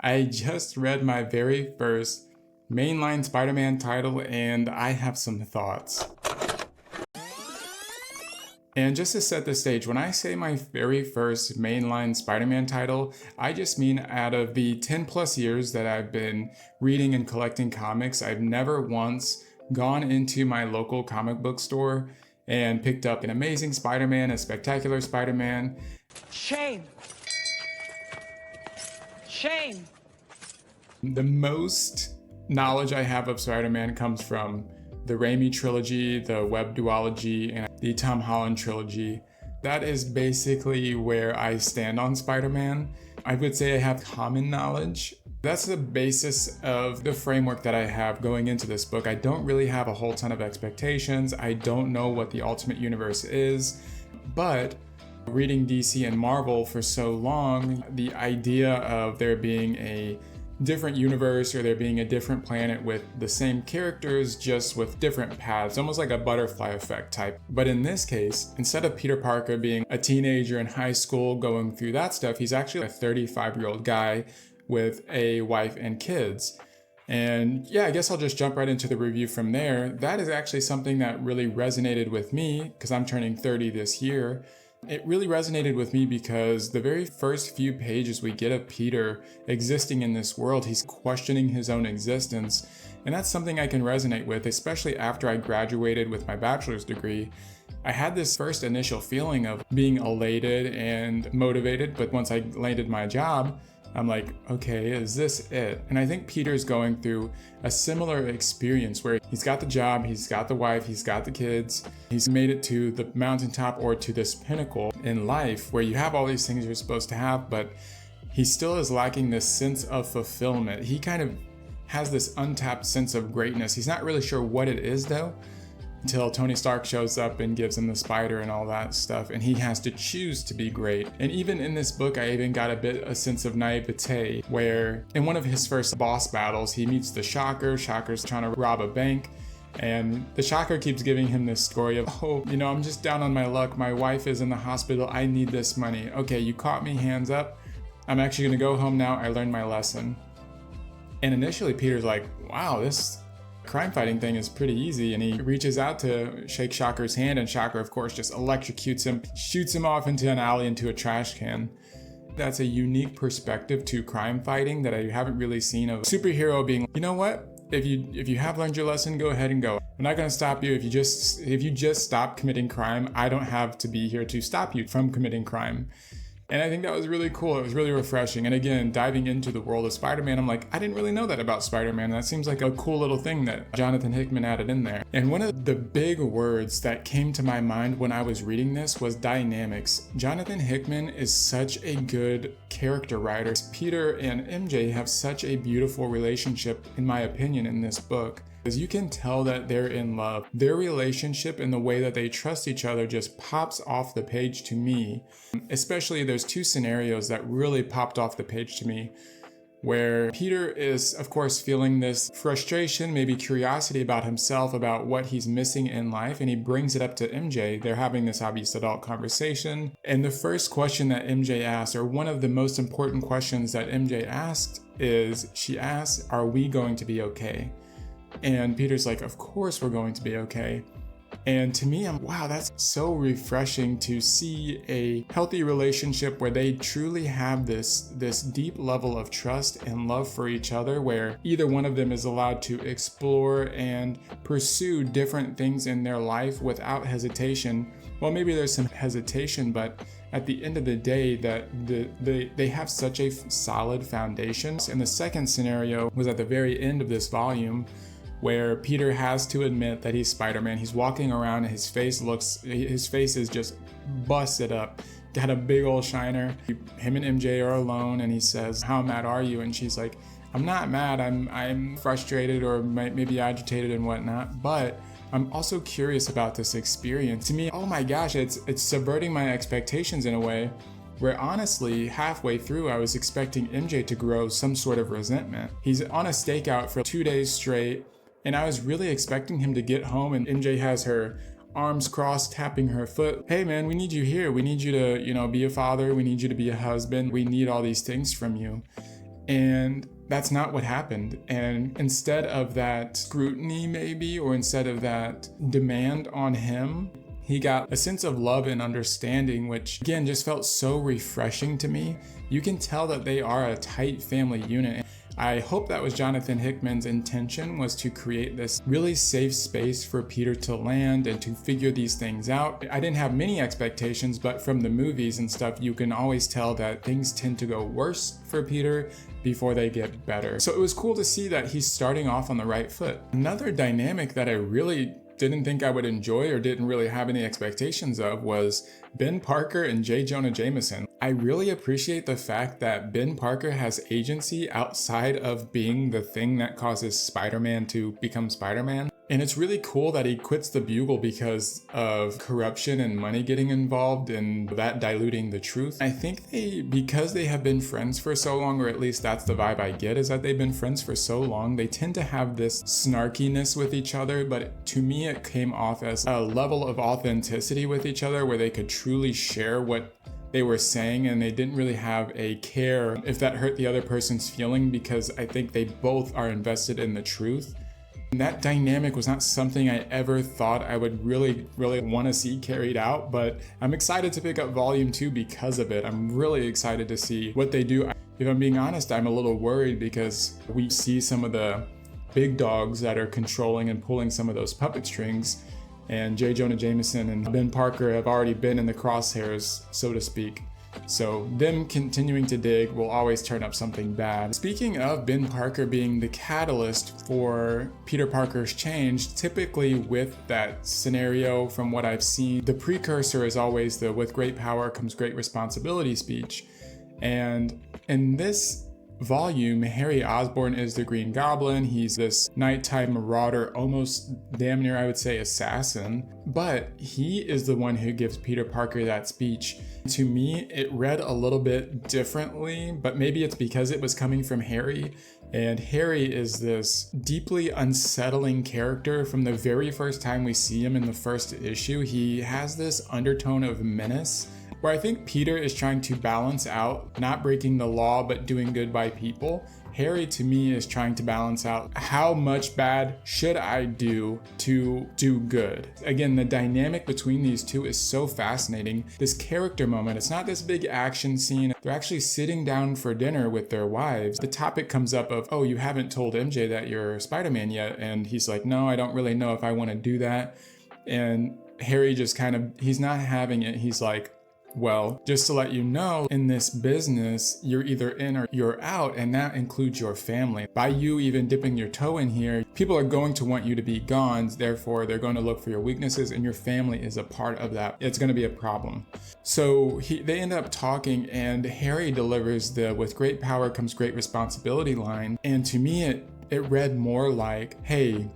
I just read my very first mainline Spider-Man title and I have some thoughts. And just to set the stage, when I say my very first mainline Spider-Man title, I just mean out of the 10 plus years that I've been reading and collecting comics, I've never once gone into my local comic book store and picked up an Amazing Spider-Man, a Spectacular Spider-Man. Shame! Shame! The most knowledge I have of Spider-Man comes from the Raimi trilogy, the Web duology, and the Tom Holland trilogy. That is basically where I stand on Spider-Man. I would say I have common knowledge. That's the basis of the framework that I have going into this book. I don't really have a whole ton of expectations. I don't know what the Ultimate Universe is, but reading DC and Marvel for so long, the idea of there being a different universe or there being a different planet with the same characters just with different paths, almost like a butterfly effect type. But in this case, instead of Peter Parker being a teenager in high school going through that stuff, he's actually a 35-year-old guy with a wife and kids. And yeah, I guess I'll just jump right into the review from there. That is actually something that really resonated with me because I'm turning 30 this year. It really resonated with me because the very first few pages we get of Peter existing in this world, he's questioning his own existence. And that's something I can resonate with, especially after I graduated with my bachelor's degree. I had this first initial feeling of being elated and motivated, but once I landed my job, I'm like, okay, is this it? And I think Peter's going through a similar experience where he's got the job, he's got the wife, he's got the kids, he's made it to the mountaintop or to this pinnacle in life where you have all these things you're supposed to have, but he still is lacking this sense of fulfillment. He kind of has this untapped sense of greatness. He's not really sure what it is though, until Tony Stark shows up and gives him the spider and all that stuff, and he has to choose to be great. And even in this book, I even got a sense of naivete, where in one of his first boss battles, he meets the Shocker. Shocker's trying to rob a bank, and the Shocker keeps giving him this story of, oh, you know, I'm just down on my luck. My wife is in the hospital. I need this money. Okay, you caught me, hands up. I'm actually gonna go home now. I learned my lesson. And initially, Peter's like, wow, this crime fighting thing is pretty easy, and he reaches out to shake Shocker's hand, and Shocker of course just electrocutes him, shoots him off into an alley into a trash can. That's a unique perspective to crime fighting that I haven't really seen of a superhero being, you know what, if you have learned your lesson, go ahead and go. I'm not going to stop you. If you just stop committing crime, I don't have to be here to stop you from committing crime. And I think that was really cool. It was really refreshing. And again, diving into the world of Spider-Man, I'm like, I didn't really know that about Spider-Man. That seems like a cool little thing that Jonathan Hickman added in there. And one of the big words that came to my mind when I was reading this was dynamics. Jonathan Hickman is such a good character writer. Peter and MJ have such a beautiful relationship, in my opinion, in this book. As you can tell that they're in love. Their relationship and the way that they trust each other just pops off the page to me. Especially there's two scenarios that really popped off the page to me, where Peter is, of course, feeling this frustration, maybe curiosity about himself, about what he's missing in life, and he brings it up to MJ. They're having this obvious adult conversation. And the first question that MJ asked, or one of the most important questions that MJ asked, is she asks, are we going to be okay? And Peter's like, of course we're going to be okay. And to me, wow, that's so refreshing to see a healthy relationship where they truly have this deep level of trust and love for each other, where either one of them is allowed to explore and pursue different things in their life without hesitation. Well, maybe there's some hesitation, but at the end of the day, that they have such a solid foundation. And the second scenario was at the very end of this volume, where Peter has to admit that he's Spider-Man. He's walking around and his face is just busted up. Got a big old shiner. Him and MJ are alone and he says, how mad are you? And she's like, I'm not mad. I'm frustrated or maybe agitated and whatnot, but I'm also curious about this experience. To me, oh my gosh, it's subverting my expectations in a way where honestly, halfway through, I was expecting MJ to grow some sort of resentment. He's on a stakeout for 2 days straight, and I was really expecting him to get home and MJ has her arms crossed, tapping her foot. Hey man, we need you here. We need you to, be a father. We need you to be a husband. We need all these things from you. And that's not what happened. And instead of that scrutiny maybe, or instead of that demand on him, he got a sense of love and understanding, which again just felt so refreshing to me. You can tell that they are a tight family unit. I hope that was Jonathan Hickman's intention, was to create this really safe space for Peter to land and to figure these things out. I didn't have many expectations, but from the movies and stuff, you can always tell that things tend to go worse for Peter before they get better. So it was cool to see that he's starting off on the right foot. Another dynamic that I really didn't think I would enjoy or didn't really have any expectations of was Ben Parker and J. Jonah Jameson. I really appreciate the fact that Ben Parker has agency outside of being the thing that causes Spider-Man to become Spider-Man. And it's really cool that he quits the Bugle because of corruption and money getting involved and that diluting the truth. I think because they have been friends for so long, or at least that's the vibe I get, is that they've been friends for so long, they tend to have this snarkiness with each other, but to me it came off as a level of authenticity with each other where they could truly share what they were saying, and they didn't really have a care if that hurt the other person's feeling, because I think they both are invested in the truth. And that dynamic was not something I ever thought I would really want to see carried out, but I'm excited to pick up volume 2 because of it. I'm really excited to see what they do. If I'm being honest, I'm a little worried because we see some of the big dogs that are controlling and pulling some of those puppet strings, and J. Jonah Jameson and Ben Parker have already been in the crosshairs, so to speak. So them continuing to dig will always turn up something bad. Speaking of Ben Parker being the catalyst for Peter Parker's change, typically with that scenario from what I've seen, the precursor is always the "with great power comes great responsibility" speech. And in this volume, Harry Osborne is the Green Goblin. He's this nighttime marauder, almost damn near I would say assassin, but he is the one who gives Peter Parker that speech. To me, it read a little bit differently, but maybe it's because it was coming from Harry. And Harry is this deeply unsettling character from the very first time we see him in the first issue. He has this undertone of menace, where I think Peter is trying to balance out not breaking the law but doing good by people. Harry, to me, is trying to balance out how much bad should I do to do good. Again, the dynamic between these two is so fascinating. This character moment, it's not this big action scene. They're actually sitting down for dinner with their wives. The topic comes up of, "Oh, you haven't told MJ that you're Spider-Man yet." And he's like, "No, I don't really know if I want to do that." And Harry just he's not having it. He's like, "Well, just to let you know, in this business, you're either in or you're out, and that includes your family. By you even dipping your toe in here, people are going to want you to be gone, therefore they're going to look for your weaknesses, and your family is a part of that. It's going to be a problem." So they end up talking, and Harry delivers the "with great power comes great responsibility" line, and to me it read more like, "Hey,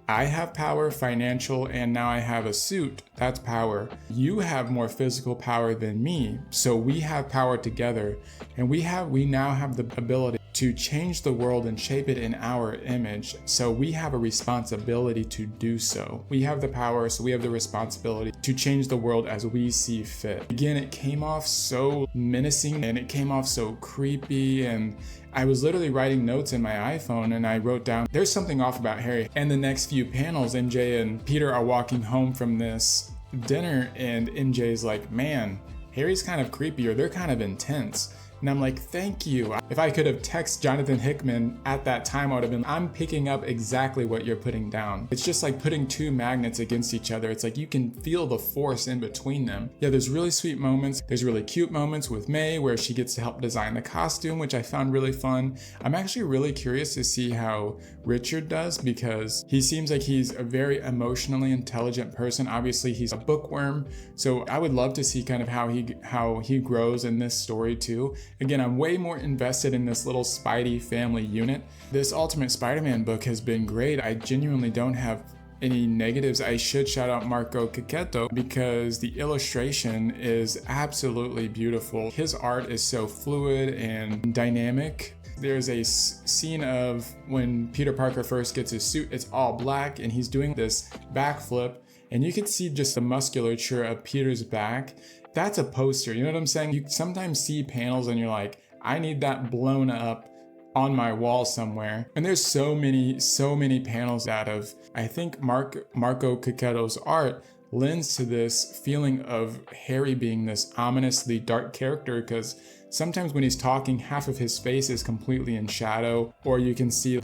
I have power, financial, and now I have a suit. That's power. You have more physical power than me, so we have power together, and we now have the ability to change the world and shape it in our image. So we have a responsibility to do so. We have the power, so we have the responsibility to change the world as we see fit." Again, it came off so menacing and it came off so creepy, and I was literally writing notes in my iPhone and I wrote down, "There's something off about Harry." And the next few panels, MJ and Peter are walking home from this dinner, and MJ's like, "Man, Harry's kind of creepy, or they're kind of intense." And I'm like, thank you. If I could have texted Jonathan Hickman at that time, I would have been, "I'm picking up exactly what you're putting down." It's just like putting two magnets against each other. It's like you can feel the force in between them. Yeah, there's really sweet moments. There's really cute moments with May where she gets to help design the costume, which I found really fun. I'm actually really curious to see how Richard does, because he seems like he's a very emotionally intelligent person. Obviously, he's a bookworm, so I would love to see kind of how he grows in this story too. Again, I'm way more invested in this little Spidey family unit. This Ultimate Spider-Man book has been great. I genuinely don't have any negatives. I should shout out Marco Checchetto because the illustration is absolutely beautiful. His art is so fluid and dynamic. There's a scene of when Peter Parker first gets his suit, it's all black, and he's doing this backflip, and you can see just the musculature of Peter's back. That's a poster, you know what I'm saying? You sometimes see panels and you're like, I need that blown up on my wall somewhere. And there's so many panels out of, I think Marco Checchetto's art lends to this feeling of Harry being this ominously dark character, because sometimes when he's talking, half of his face is completely in shadow, or you can see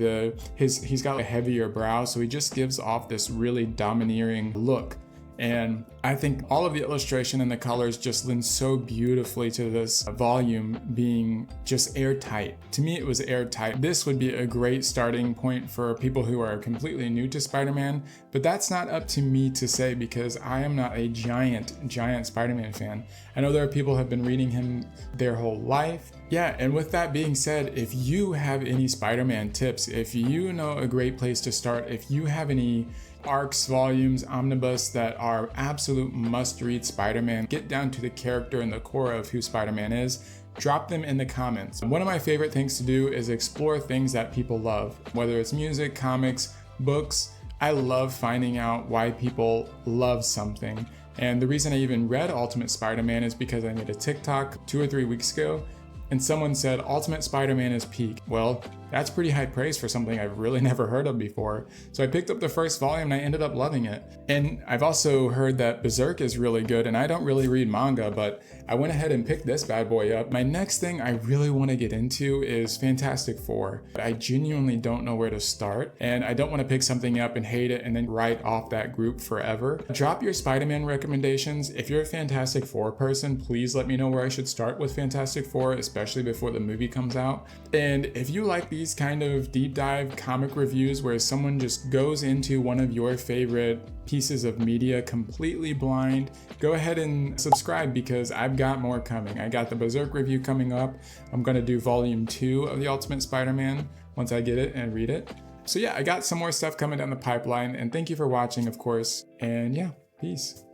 he's got a heavier brow, so he just gives off this really domineering look. And I think all of the illustration and the colors just lend so beautifully to this volume being just airtight. To me, it was airtight. This would be a great starting point for people who are completely new to Spider-Man, but that's not up to me to say because I am not a giant Spider-Man fan. I know there are people who have been reading him their whole life. Yeah, and with that being said, if you have any Spider-Man tips, if you know a great place to start, if you have any arcs, volumes, omnibus that are absolute must-read Spider-Man, get down to the character and the core of who Spider-Man is, drop them in the comments. One of my favorite things to do is explore things that people love, whether it's music, comics, books. I love finding out why people love something. And the reason I even read Ultimate Spider-Man is because I made a TikTok 2 or 3 weeks ago, and someone said Ultimate Spider-Man is peak. Well, that's pretty high praise for something I've really never heard of before. So I picked up the first volume and I ended up loving it. And I've also heard that Berserk is really good, and I don't really read manga, but I went ahead and picked this bad boy up. My next thing I really want to get into is Fantastic Four. I genuinely don't know where to start, and I don't want to pick something up and hate it and then write off that group forever. Drop your Spider-Man recommendations. If you're a Fantastic Four person, please let me know where I should start with Fantastic Four, especially before the movie comes out. And if you like these kind of deep dive comic reviews where someone just goes into one of your favorite pieces of media completely blind, go ahead and subscribe because I've got more coming. I got the Berserk review coming up. I'm going to do volume 2 of the Ultimate Spider-Man once I get it and read it. So yeah, I got some more stuff coming down the pipeline, and thank you for watching, of course. And yeah, peace.